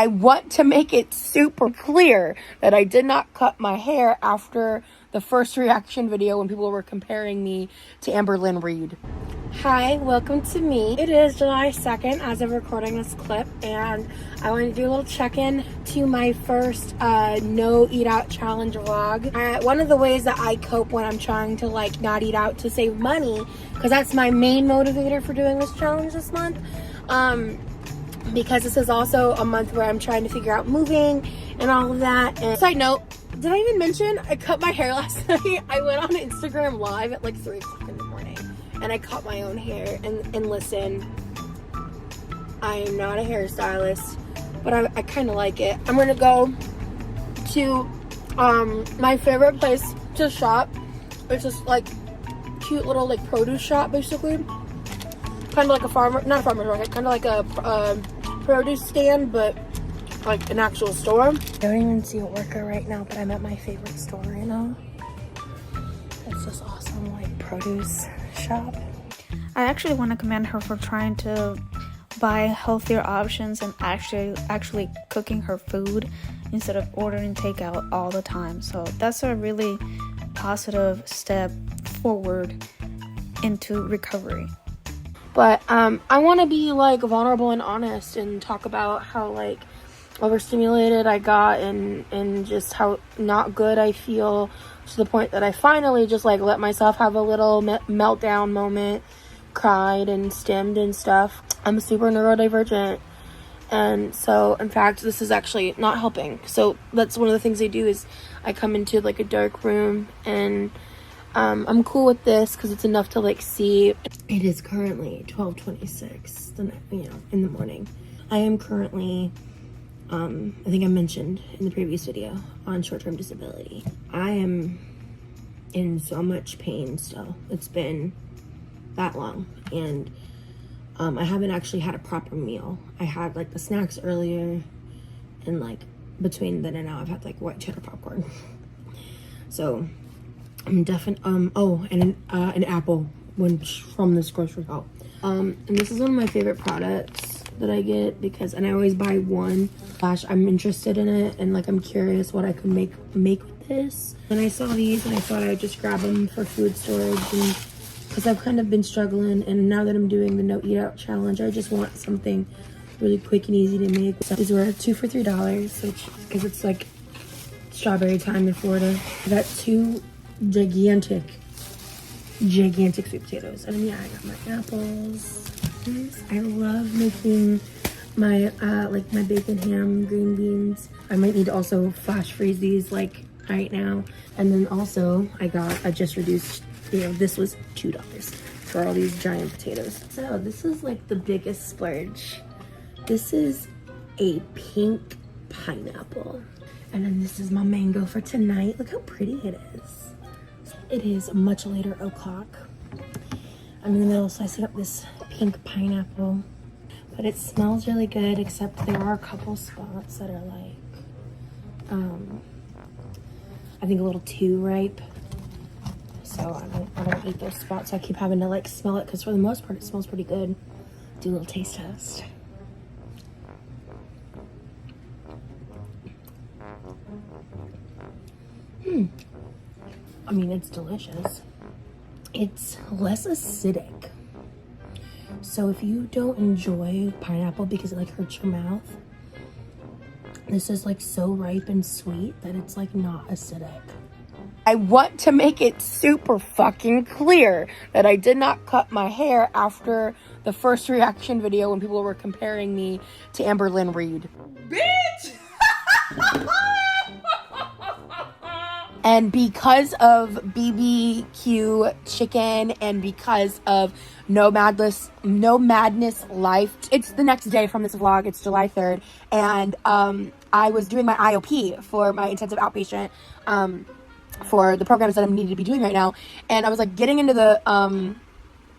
I want to make it super clear that I did not cut my hair after the first reaction video when people were comparing me to Amberlynn Reed. Hi, welcome to me. It is July 2nd as of recording this clip, and I want to do a little check-in to my first no eat out challenge vlog. One of the ways that I cope when I'm trying to not eat out to save money, because that's my main motivator for doing this challenge this month, because this is also a month where I'm trying to figure out moving and all of that. And side note, did I even mention I cut my hair last night? I went on Instagram live at 3 o'clock in the morning and I cut my own hair. And listen, I am not a hairstylist, but I kind of like it. I'm gonna go to my favorite place to shop. It's just cute little produce shop, basically. Kind of like a farmer, not a farmer's market, kind of like a produce stand, but like an actual store. I don't even see a worker right now, but I'm at my favorite store right now. It's this awesome produce shop. I actually want to commend her for trying to buy healthier options and actually cooking her food instead of ordering takeout all the time. So that's a really positive step forward into recovery. But I want to be vulnerable and honest and talk about how overstimulated I got and just how not good I feel, to the point that I finally just let myself have a little meltdown moment, cried and stemmed and stuff. I'm super neurodivergent, and so in fact this is actually not helping. So that's one of the things I do is I come into a dark room, and I'm cool with this because it's enough to see. It is currently 12:26 in the morning. I am currently I think I mentioned in the previous video on short-term disability. I am in so much pain still. It's been that long, and I haven't actually had a proper meal. I had the snacks earlier, and between then and now I've had white cheddar popcorn. So I'm definitely and an apple from this grocery haul. And this is one of my favorite products that I get and I always buy one. I'm interested in it, and I'm curious what I could make with this. And I saw these and I thought I would just grab them for food storage, and because I've kind of been struggling, and now that I'm doing the no eat out challenge, I just want something really quick and easy to make. So these were 2 for $3, because it's strawberry time in Florida. I got 2 gigantic sweet potatoes, and yeah, I got my apples. I love making my my bacon, ham, green beans. I might need to also flash freeze these right now. And then also I just reduced, this was $2 for all these giant potatoes. So this is the biggest splurge. This is a pink pineapple, and then this is my mango for tonight. Look how pretty it is. It is much later o'clock. I'm in the middle of slicing up this pink pineapple, but it smells really good, except there are a couple spots that are I think a little too ripe. So I don't eat those spots. So I keep having to smell it, because for the most part it smells pretty good. Do a little taste test. I mean, it's delicious. It's less acidic. So if you don't enjoy pineapple because it hurts your mouth, this is so ripe and sweet that it's not acidic. I want to make it super fucking clear that I did not cut my hair after the first reaction video when people were comparing me to Amberlynn Reed. Bitch! And because of BBQ chicken and because of No Madness Life, it's the next day from this vlog. It's July 3rd. And I was doing my IOP for my intensive outpatient for the programs that I'm needed to be doing right now. And I was getting into the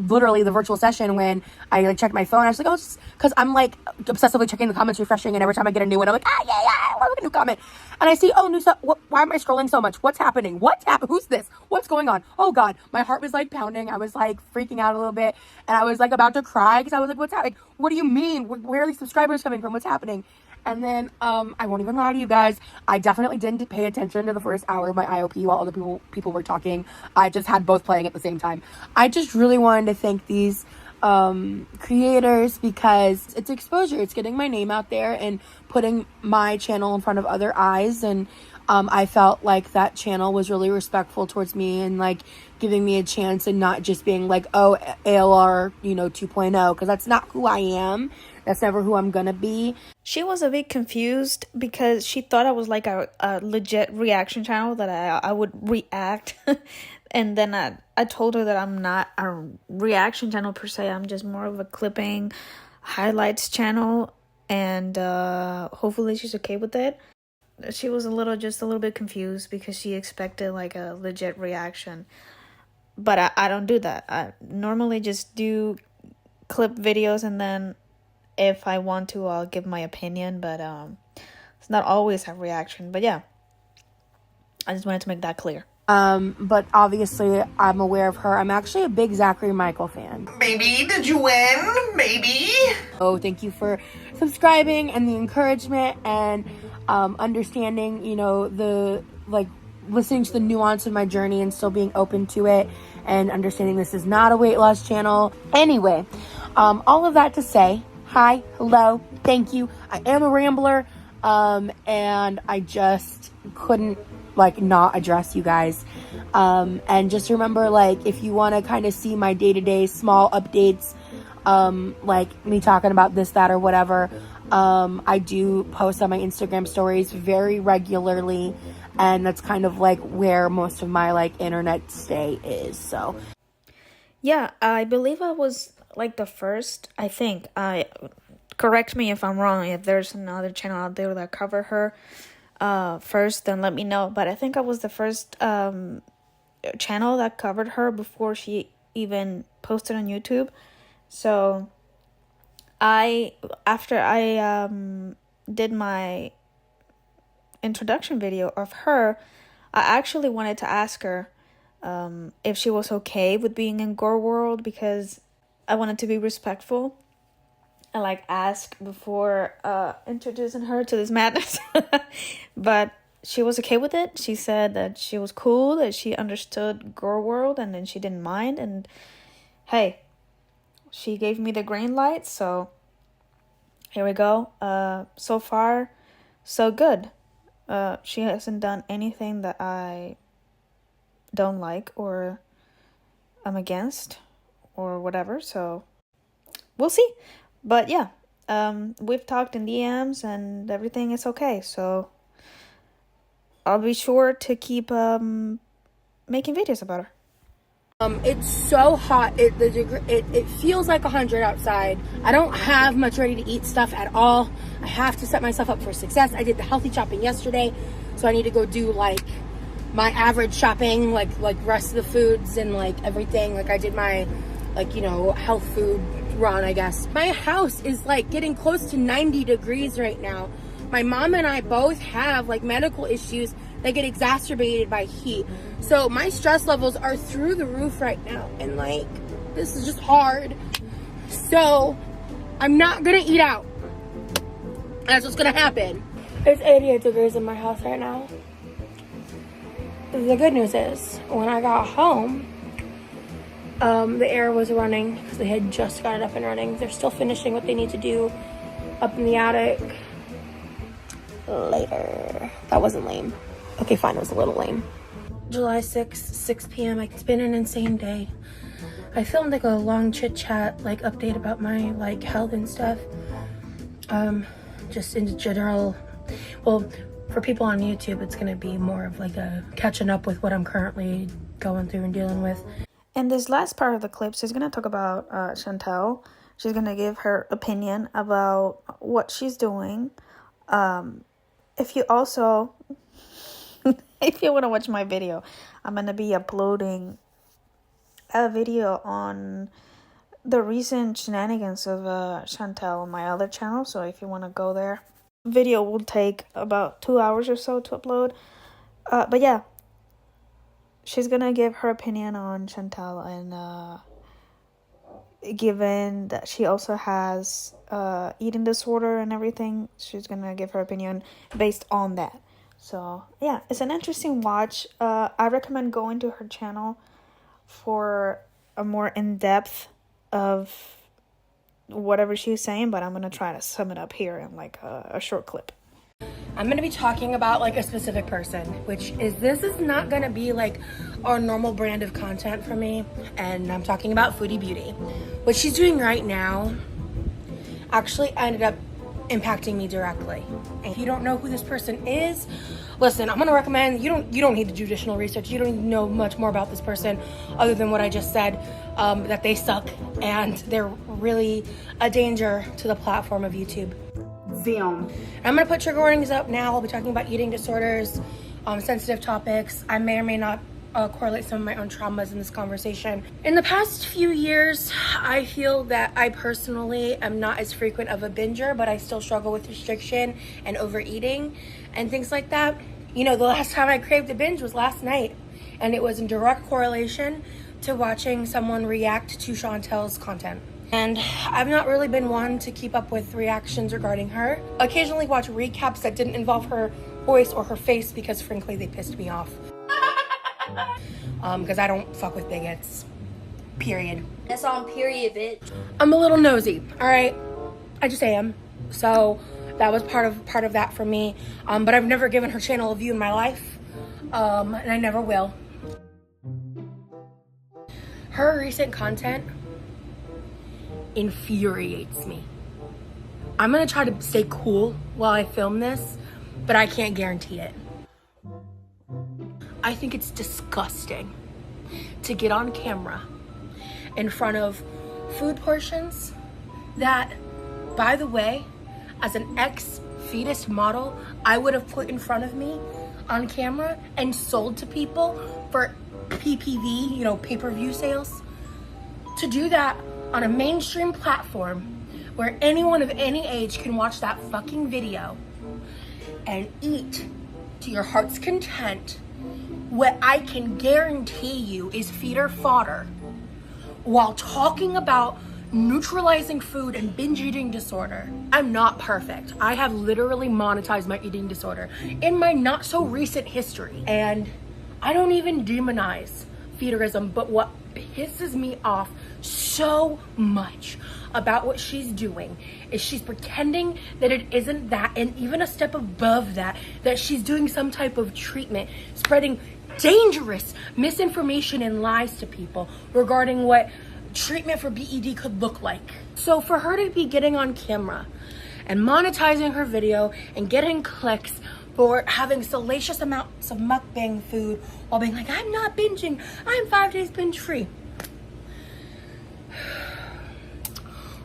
literally the virtual session when I checked my phone. I was oh, because I'm obsessively checking the comments, refreshing, and every time I get a new one, I'm yeah, I love a new comment. And I see, oh, new stuff. Why am I scrolling so much? What's happening? Who's this? What's going on? Oh God, my heart was pounding. I was freaking out a little bit, and I was about to cry because I was what's happening? What do you mean? Where are these subscribers coming from? What's happening? And then I won't even lie to you guys, I definitely didn't pay attention to the first hour of my IOP while other people were talking. I just had both playing at the same time. I just really wanted to thank these creators because it's exposure. It's getting my name out there and putting my channel in front of other eyes. And I felt like that channel was really respectful towards me and like giving me a chance and not just being like, oh, ALR, 2.0, because that's not who I am. That's never who I'm gonna be. She was a bit confused because she thought I was like a legit reaction channel that I would react. And then I told her that I'm not a reaction channel per se. I'm just more of a clipping highlights channel. And hopefully she's okay with it. She was just a little bit confused because she expected like a legit reaction. But I don't do that. I normally just do clip videos, and then if I want to, I'll give my opinion. But it's not always a reaction. But yeah, I just wanted to make that clear. But obviously I'm aware of her. I'm actually a big Zachary Michael fan. Maybe, did you win? Maybe. Oh, thank you for subscribing and the encouragement and understanding, the listening to the nuance of my journey and still being open to it and understanding this is not a weight loss channel. Anyway, all of that to say, hi, hello, thank you. I am a rambler, and I just couldn't not address you guys. And just remember, if you want to kind of see my day-to-day small updates, like me talking about this, that, or whatever, I do post on my Instagram stories very regularly, and that's kind of where most of my internet stay is. So yeah, I believe I was the first. I think correct me if I'm wrong. If there's another channel out there that cover her first, then let me know. But I think I was the first channel that covered her before she even posted on YouTube. So after I did my introduction video of her, I actually wanted to ask her if she was okay with being in Gore World, because I wanted to be respectful and ask before introducing her to this madness. But she was okay with it. She said that she was cool, that she understood Gore World, and then she didn't mind. And hey, she gave me the green light, so here we go. So far, so good. She hasn't done anything that I don't like or I'm against or whatever, so we'll see. But yeah, we've talked in DMs and everything is okay, so I'll be sure to keep making videos about her. It's so hot. It feels like 100 outside. I don't have much ready to eat stuff at all. I have to set myself up for success. I did the healthy shopping yesterday, so I need to go do my average shopping, like rest of the foods and everything. I did my health food run, I guess. My house is getting close to 90 degrees right now. My mom and I both have medical issues that get exacerbated by heat. So my stress levels are through the roof right now. And this is just hard. So I'm not gonna eat out. That's what's gonna happen. It's 88 degrees in my house right now. The good news is, when I got home, the air was running because they had just got it up and running. They're still finishing what they need to do up in the attic later. That wasn't lame. Okay, fine, it was a little lame. July 6th, 6 p.m. It's been an insane day. I filmed a long chit chat, update about my health and stuff. Just in general. Well, for people on YouTube, it's gonna be more of a catching up with what I'm currently going through and dealing with. In this last part of the clip, she's gonna talk about Chantel. She's gonna give her opinion about what she's doing. If you also if you want to watch my video, I'm going to be uploading a video on the recent shenanigans of Chantel on my other channel. So if you want to go there, video will take about 2 hours or so to upload. But yeah, she's going to give her opinion on Chantel and given that she also has eating disorder and everything. She's gonna give her opinion based on that. So yeah, it's an interesting watch. I recommend going to her channel for a more in-depth of whatever she's saying, but I'm gonna try to sum it up here in like a short clip. I'm going to be talking about like a specific person, which is, this is not going to be like our normal brand of content for me. And I'm talking about Foodie Beauty. What she's doing right now actually ended up impacting me directly. And if you don't know who this person is, listen, I'm going to recommend, you don't need to do additional research. You don't need to know much more about this person other than what I just said, that they suck and they're really a danger to the platform of YouTube. I'm gonna put trigger warnings up now. I'll be talking about eating disorders, sensitive topics. I may or may not correlate some of my own traumas in this conversation. In the past few years, I feel that I personally am not as frequent of a binger, but I still struggle with restriction and overeating and things like that. You know, the last time I craved a binge was last night, and it was in direct correlation to watching someone react to Chantel's content. And I've not really been one to keep up with reactions regarding her. Occasionally watch recaps that didn't involve her voice or her face because frankly they pissed me off. Because I don't fuck with bigots. Period. That's on period, bitch. I'm a little nosy, alright? I just am. So that was part of that for me. But I've never given her channel a view in my life. And I never will. Her recent content infuriates me. I'm gonna try to stay cool while I film this, but I can't guarantee it. I think it's disgusting to get on camera in front of food portions that, by the way, as an ex-fetus model, I would have put in front of me on camera and sold to people for PPV, you know, pay-per-view sales. To do that on a mainstream platform where anyone of any age can watch that fucking video and eat to your heart's content, what I can guarantee you is feeder fodder, while talking about neutralizing food and binge eating disorder. I'm not perfect. I have literally monetized my eating disorder in my not so recent history, and I don't even demonize feederism, but what pisses me off so much about what she's doing is she's pretending that it isn't that, and even a step above that, that she's doing some type of treatment, spreading dangerous misinformation and lies to people regarding what treatment for BED could look like. So for her to be getting on camera and monetizing her video and getting clicks for having salacious amounts of mukbang food while being like, I'm not binging, I'm 5 days binge free.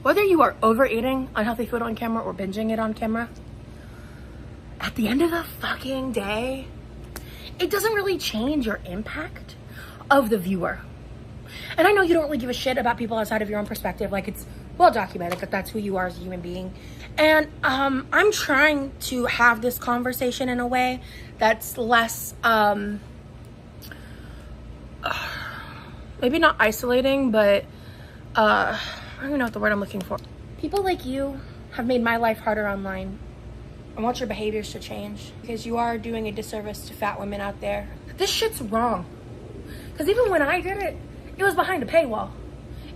Whether you are overeating unhealthy food on camera or binging it on camera, at the end of the fucking day, it doesn't really change your impact of the viewer. And I know you don't really give a shit about people outside of your own perspective. Like, it's well documented that that's who you are as a human being. And I'm trying to have this conversation in a way that's less, maybe not isolating, but I don't even know what the word I'm looking for. People like you have made my life harder online. I want your behaviors to change because you are doing a disservice to fat women out there. This shit's wrong. Because even when I did it, it was behind a paywall.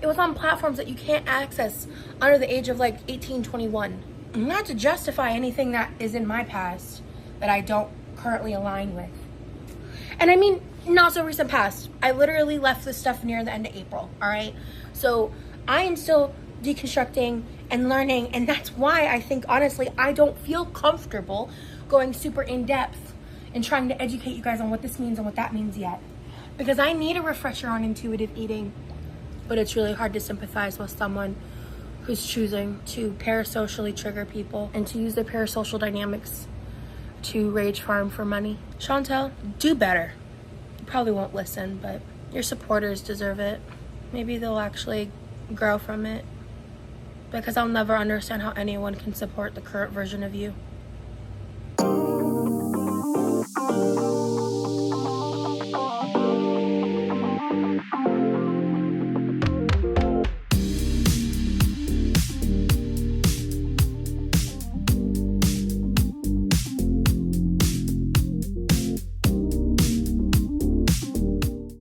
It was on platforms that you can't access under the age of like 18, 21. Not to justify anything that is in my past that I don't currently align with. And I mean, not so recent past. I literally left this stuff near the end of April, all right? So I am still deconstructing and learning, and that's why I think, honestly, I don't feel comfortable going super in-depth and trying to educate you guys on what this means and what that means yet. Because I need a refresher on intuitive eating, but it's really hard to sympathize with someone who's choosing to parasocially trigger people and to use their parasocial dynamics to rage farm for money. Chantel, do better. You probably won't listen, but your supporters deserve it. Maybe they'll actually grow from it, because I'll never understand how anyone can support the current version of you.